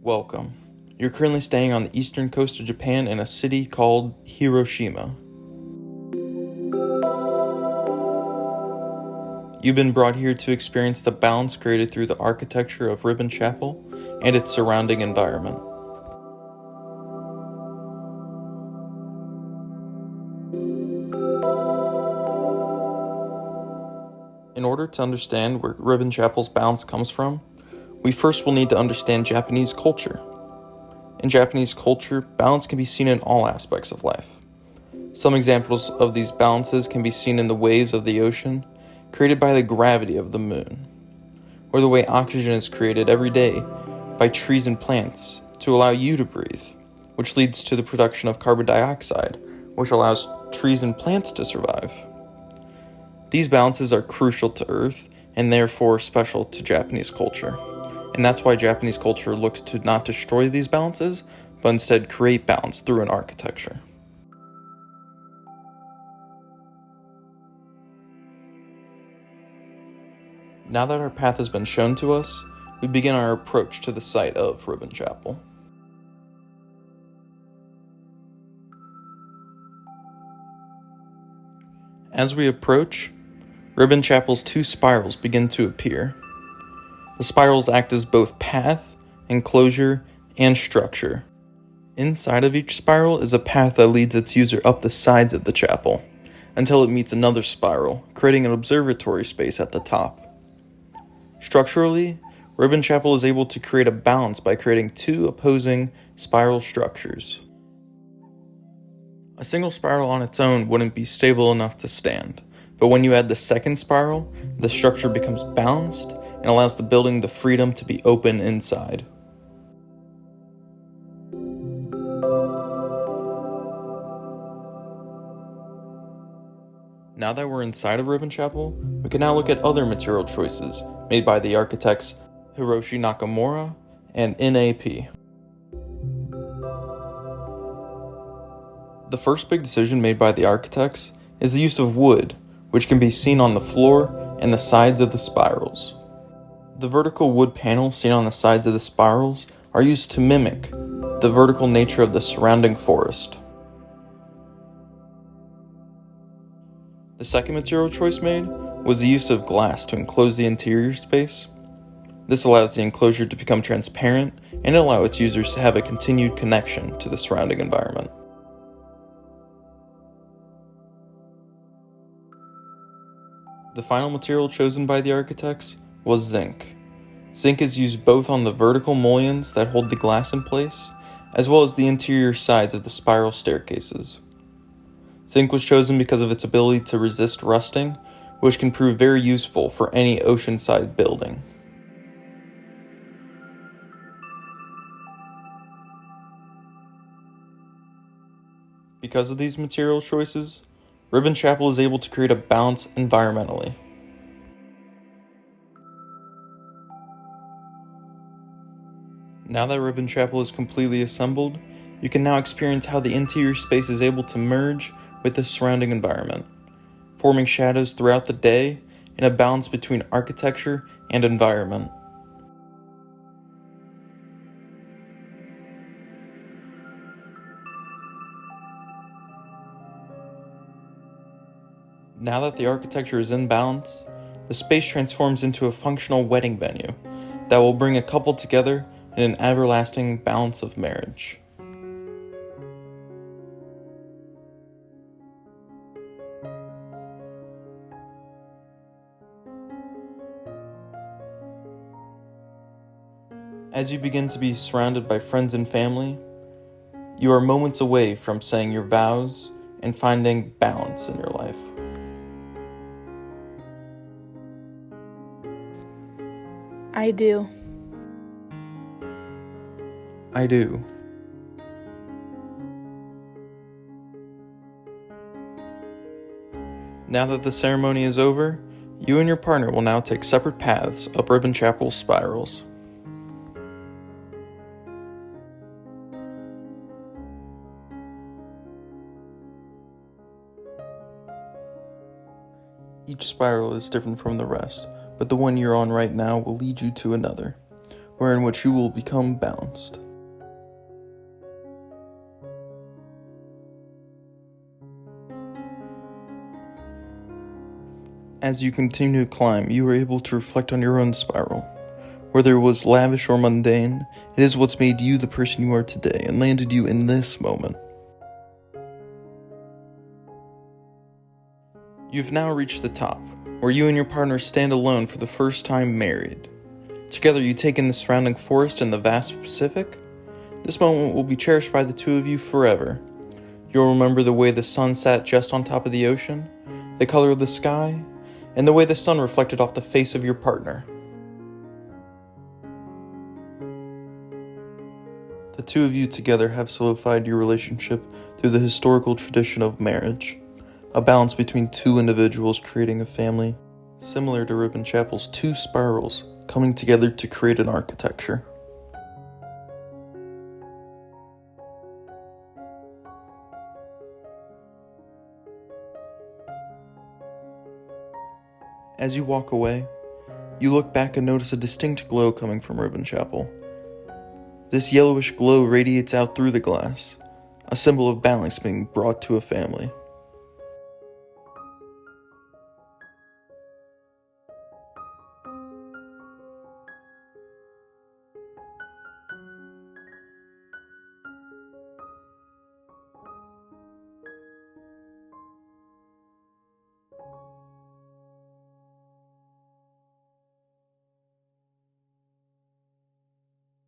Welcome. You're currently staying on the eastern coast of Japan in a city called Hiroshima. You've been brought here to experience the balance created through the architecture of Ribbon Chapel and its surrounding environment. In order to understand where Ribbon Chapel's balance comes from, we first will need to understand Japanese culture. In Japanese culture, balance can be seen in all aspects of life. Some examples of these balances can be seen in the waves of the ocean, created by the gravity of the moon, or the way oxygen is created every day by trees and plants to allow you to breathe, which leads to the production of carbon dioxide, which allows trees and plants to survive. These balances are crucial to Earth and therefore special to Japanese culture. And that's why Japanese culture looks to not destroy these balances, but instead create balance through an architecture. Now that our path has been shown to us, we begin our approach to the site of Ribbon Chapel. As we approach, Ribbon Chapel's two spirals begin to appear. The spirals act as both path, enclosure, and structure. Inside of each spiral is a path that leads its user up the sides of the chapel, until it meets another spiral, creating an observatory space at the top. Structurally, Ribbon Chapel is able to create a balance by creating two opposing spiral structures. A single spiral on its own wouldn't be stable enough to stand, but when you add the second spiral, the structure becomes balanced and allows the building the freedom to be open inside. Now that we're inside of Ribbon Chapel, we can now look at other material choices made by the architects Hiroshi Nakamura and NAP. The first big decision made by the architects is the use of wood, which can be seen on the floor and the sides of the spirals. The vertical wood panels seen on the sides of the spirals are used to mimic the vertical nature of the surrounding forest. The second material choice made was the use of glass to enclose the interior space. This allows the enclosure to become transparent and allow its users to have a continued connection to the surrounding environment. The final material chosen by the architects was zinc. Zinc is used both on the vertical mullions that hold the glass in place, as well as the interior sides of the spiral staircases. Zinc was chosen because of its ability to resist rusting, which can prove very useful for any oceanside building. Because of these material choices, Ribbon Chapel is able to create a balance environmentally. Now that Ribbon Chapel is completely assembled, you can now experience how the interior space is able to merge with the surrounding environment, forming shadows throughout the day and a balance between architecture and environment. Now that the architecture is in balance, the space transforms into a functional wedding venue that will bring a couple together in an everlasting balance of marriage. As you begin to be surrounded by friends and family, you are moments away from saying your vows and finding balance in your life. I do. I do. Now that the ceremony is over, you and your partner will now take separate paths up Ribbon Chapel's spirals. Each spiral is different from the rest, but the one you're on right now will lead you to another, wherein which you will become balanced. As you continue to climb, you are able to reflect on your own spiral. Whether it was lavish or mundane, it is what's made you the person you are today and landed you in this moment. You've now reached the top, where you and your partner stand alone for the first time married. Together you take in the surrounding forest and the vast Pacific. This moment will be cherished by the two of you forever. You'll remember the way the sun sat just on top of the ocean, the color of the sky, and the way the sun reflected off the face of your partner. The two of you together have solidified your relationship through the historical tradition of marriage, a balance between two individuals creating a family, similar to Ribbon Chapel's two spirals coming together to create an architecture. As you walk away, you look back and notice a distinct glow coming from Ribbon Chapel. This yellowish glow radiates out through the glass, a symbol of balance being brought to a family.